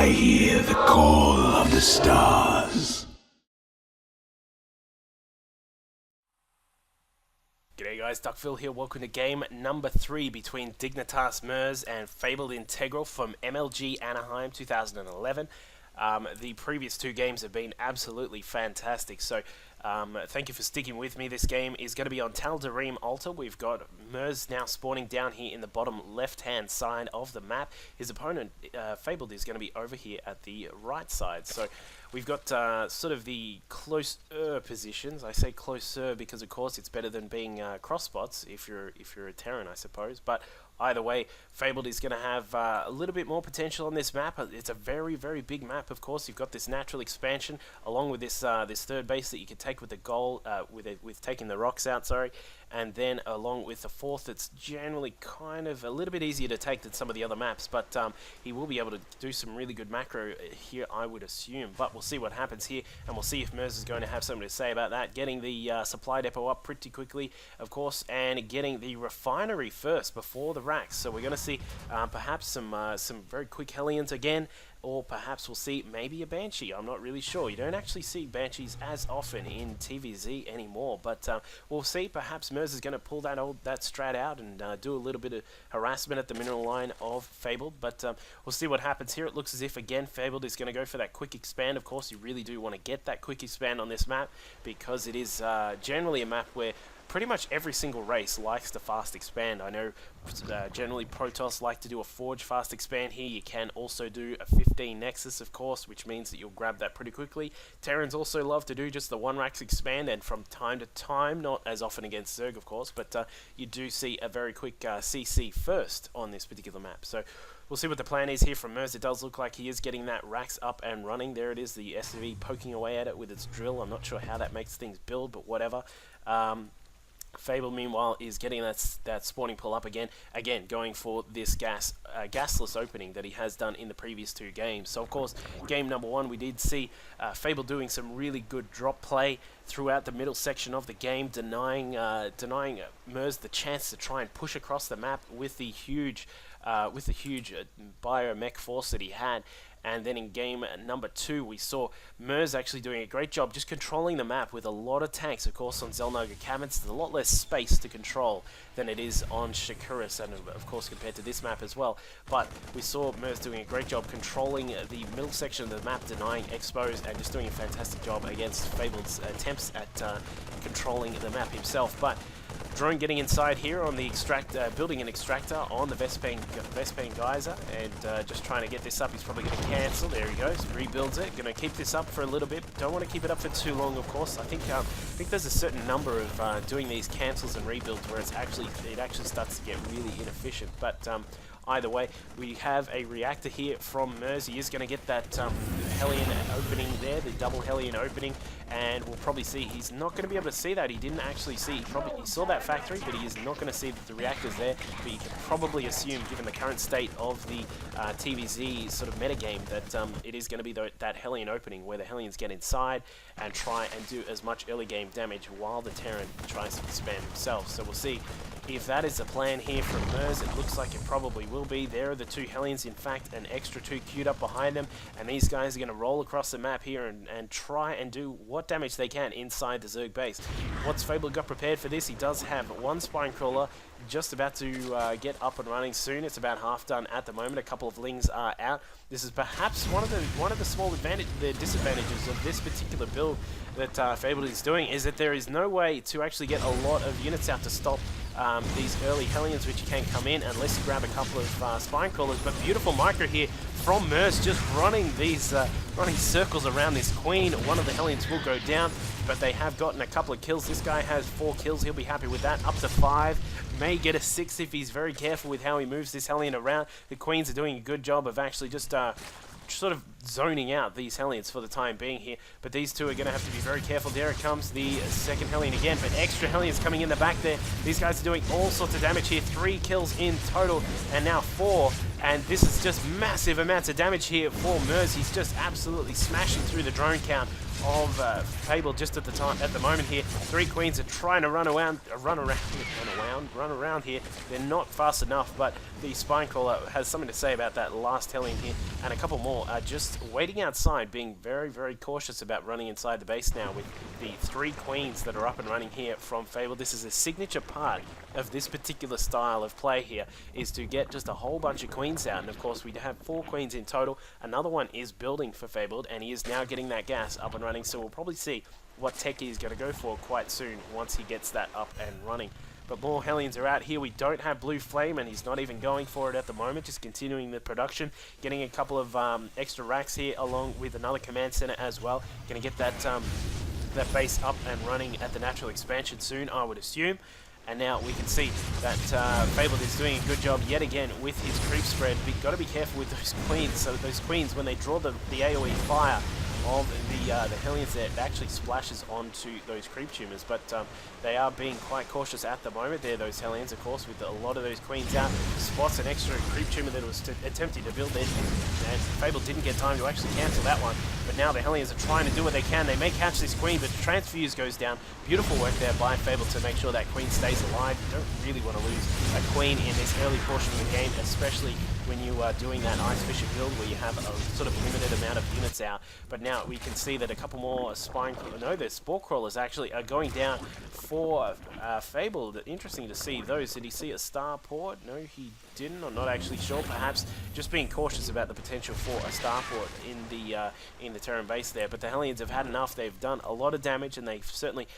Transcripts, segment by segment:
I hear the call of the stars. G'day guys, Duckville here. Welcome to game number 3 between dignitasMerz and FabledIntegral from MLG Anaheim 2011. The previous 2 games have been absolutely fantastic, so thank you for sticking with me. This game is going to be on Tal'Darim Altar. We've got Merz now spawning down here in the bottom left-hand side of the map. His opponent, Fabled, is going to be over here at the right side. So we've got sort of the closer positions. I say closer because, of course, it's better than being cross spots if you're a Terran, I suppose. But either way, Fabled is going to have a little bit more potential on this map. It's a very, very big map, of course. You've got this natural expansion along with this this third base that you can take with the goal, with taking the rocks out, sorry. And then along with the fourth, it's generally kind of a little bit easier to take than some of the other maps. But he will be able to do some really good macro here, I would assume. But we'll see what happens here, and we'll see if Merz is going to have something to say about that. Getting the supply depot up pretty quickly, of course, and getting the refinery first before the racks. So we're going to see perhaps some very quick Hellions again, or perhaps we'll see maybe a Banshee. I'm not really sure. You don't actually see Banshees as often in TVZ anymore, but we'll see. Perhaps Merz is going to pull that strat out and do a little bit of harassment at the mineral line of Fabled, but we'll see what happens here. It looks as if, again, Fabled is going to go for that quick expand. Of course, you really do want to get that quick expand on this map because it is generally a map where pretty much every single race likes to fast expand. I know generally Protoss like to do a Forge fast expand here. You can also do a 15 Nexus, of course, which means that you'll grab that pretty quickly. Terrans also love to do just the 1 racks expand, and from time to time, not as often against Zerg, of course, but you do see a very quick CC first on this particular map. So we'll see what the plan is here from Merz. It does look like he is getting that racks up and running. There it is, the SV poking away at it with its drill. I'm not sure how that makes things build, but whatever. Fabled, meanwhile, is getting that spawning pull up again, going for this gasless opening that he has done in the previous 2 games. So, of course, game number 1, we did see Fabled doing some really good drop play throughout the middle section of the game, denying Merz the chance to try and push across the map with the huge biomech force that he had. And then in game number 2, we saw Merz actually doing a great job just controlling the map with a lot of tanks. Of course, on Xel'Naga Cabins, there's a lot less space to control than it is on Shakuras, and of course compared to this map as well. But we saw Merz doing a great job controlling the middle section of the map, denying expos, and just doing a fantastic job against Fabled's attempts at controlling the map himself. But Drone getting inside here on the building an extractor on the Vespene Geyser, and just trying to get this up. He's probably going to cancel. There he goes. Rebuilds it. Going to keep this up for a little bit. Don't want to keep it up for too long, of course. I think there's a certain number of doing these cancels and rebuilds where it actually starts to get really inefficient. But either way, we have a reactor here from Merz. He is going to get that Hellion opening there, the double Hellion opening, and we'll probably see he's not going to be able to see that. He didn't actually see. He saw that factory, but he is not going to see that the reactor's there. But you can probably assume, given the current state of the TVZ sort of metagame, that it is going to be that Hellion opening where the Hellions get inside and try and do as much early game damage while the Terran tries to expand himself. So we'll see if that is the plan here from Merz. It looks like it probably will be. There are the 2 Hellions, in fact, an extra 2 queued up behind them, and these guys are going to roll across the map here and try and do what damage they can inside the Zerg base. What's Fabled got prepared for this? He does have 1 Spine Crawler just about to get up and running soon. It's about half done at the moment. A couple of Lings are out. This is perhaps one of the small disadvantages of this particular build that Fabled is doing, is that there is no way to actually get a lot of units out to stop these early Hellions, which you can come in unless you grab a couple of Spine Crawlers. But beautiful micro here from Merz, just running these running circles around this Queen. One of the Hellions will go down, but they have gotten a couple of kills. This guy has 4 kills. He'll be happy with that. Up to 5. May get a 6 if he's very careful with how he moves this Hellion around. The Queens are doing a good job of actually just sort of zoning out these Hellions for the time being here, but these 2 are going to have to be very careful. There it comes, the second Hellion again, but extra Hellions coming in the back there. These guys are doing all sorts of damage here. 3 kills in total, and now 4, and this is just massive amounts of damage here for Merz. He's just absolutely smashing through the drone count of Fable just at the moment here. 3 queens are trying to run around here. They're not fast enough, but the Spinecrawler has something to say about that last Hellion here, and a couple more are just waiting outside, being very, very cautious about running inside the base now with the 3 queens that are up and running here from Fable. This is a signature part of this particular style of play here, is to get just a whole bunch of queens out, and of course we have 4 queens in total. Another one is building for Fabled, and he is now getting that gas up and running, so we'll probably see what tech he's going to go for quite soon once he gets that up and running. But more Hellions are out here. We don't have Blue Flame, and he's not even going for it at the moment, just continuing the production, getting a couple of extra racks here along with another command center as well. Going to get that base up and running at the natural expansion soon, I would assume. And now we can see that Fabled is doing a good job yet again with his creep spread. We've got to be careful with those queens. So those queens, when they draw the AoE fire of the Hellions there, it actually splashes onto those creep tumors, but they are being quite cautious at the moment there, those Hellions, of course, with a lot of those queens out. Spots an extra creep tumor that was attempting to build there, and Fable didn't get time to actually cancel that one, but now the Hellions are trying to do what they can. They may catch this queen, but Transfuse goes down. Beautiful work there by Fable to make sure that queen stays alive. You don't really want to lose a queen in this early portion of the game, especially when you are doing that Ice Fisher build where you have a sort of limited amount of units out. But now we can see that a couple more the Spore Crawlers actually are going down for Fable. Interesting to see those. Did he see a starport? No, he didn't. I'm not actually sure. Perhaps just being cautious about the potential for a starport in the Terran base there. But the Hellions have had enough. They've done a lot of damage, and they've certainly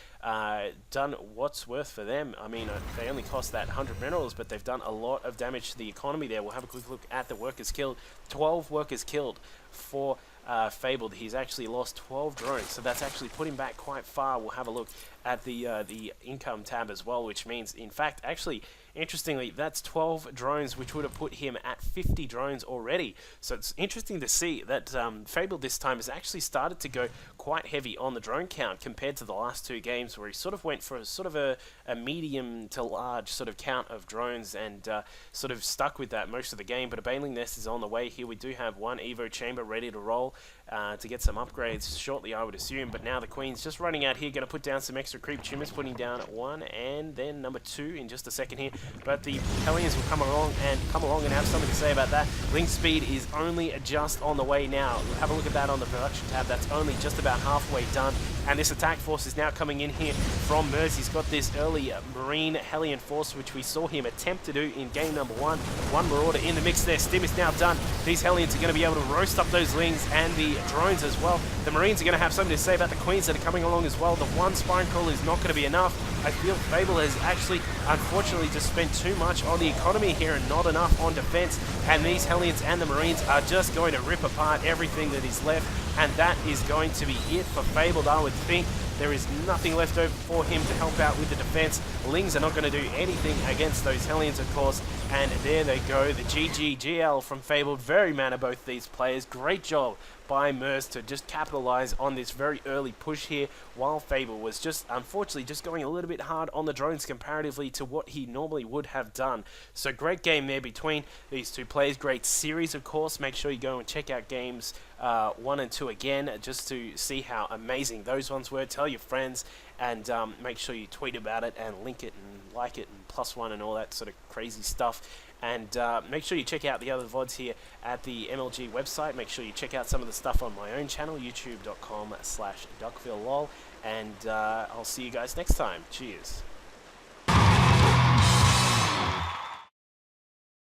done what's worth for them. I mean, they only cost that 100 minerals, but they've done a lot of damage to the economy there. We'll have a quick look at the workers killed. 12 workers killed for Fabled. He's actually lost 12 drones, so that's actually put him back quite far. We'll have a look at the income tab as well, which means, in fact, actually, interestingly, that's 12 drones, which would have put him at 50 drones already. So it's interesting to see that Fabled this time has actually started to go quite heavy on the drone count compared to the last 2 games, where he sort of went for a medium to large sort of count of drones and sort of stuck with that most of the game. But a Baneling Nest is on the way here. We do have 1 Evo chamber ready to roll to get some upgrades shortly, I would assume. But now the Queen's just running out here, going to put down some extra creep tumors, putting down 1 and then number 2 in just a second here. But the Hellions will come along and have something to say about that. Link speed is only just on the way now. We'll have a look at that on the production tab. That's only just about halfway done. And this attack force is now coming in here from Merz. He's got this early Marine Hellion force, which we saw him attempt to do in game number 1. 1 Marauder in the mix there. Stim is now done. These Hellions are going to be able to roast up those Lings and the drones as well. The Marines are going to have something to say about the Queens that are coming along as well. The 1 Spine Crawler is not going to be enough. I feel Fable has actually, unfortunately, just spent too much on the economy here and not enough on defense. And these Hellions and the Marines are just going to rip apart everything that is left. And that is going to be it for Fabled, I would think. There is nothing left over for him to help out with the defense. Lings are not going to do anything against those Hellions, of course. And there they go, the GGGL from Fabled. Very mana, both these players. Great job by Merz to just capitalize on this very early push here, while Fable was just, unfortunately, just going a little bit hard on the drones comparatively to what he normally would have done. So great game there between these two players. Great series, of course. Make sure you go and check out games 1 and 2 again, just to see how amazing those ones were. Tell your friends, and make sure you tweet about it and link it and like it and +1 and all that sort of crazy stuff. And make sure you check out the other VODs here at the MLG website. Make sure you check out some of the stuff on my own channel, youtube.com/duckvillelol. And I'll see you guys next time. Cheers.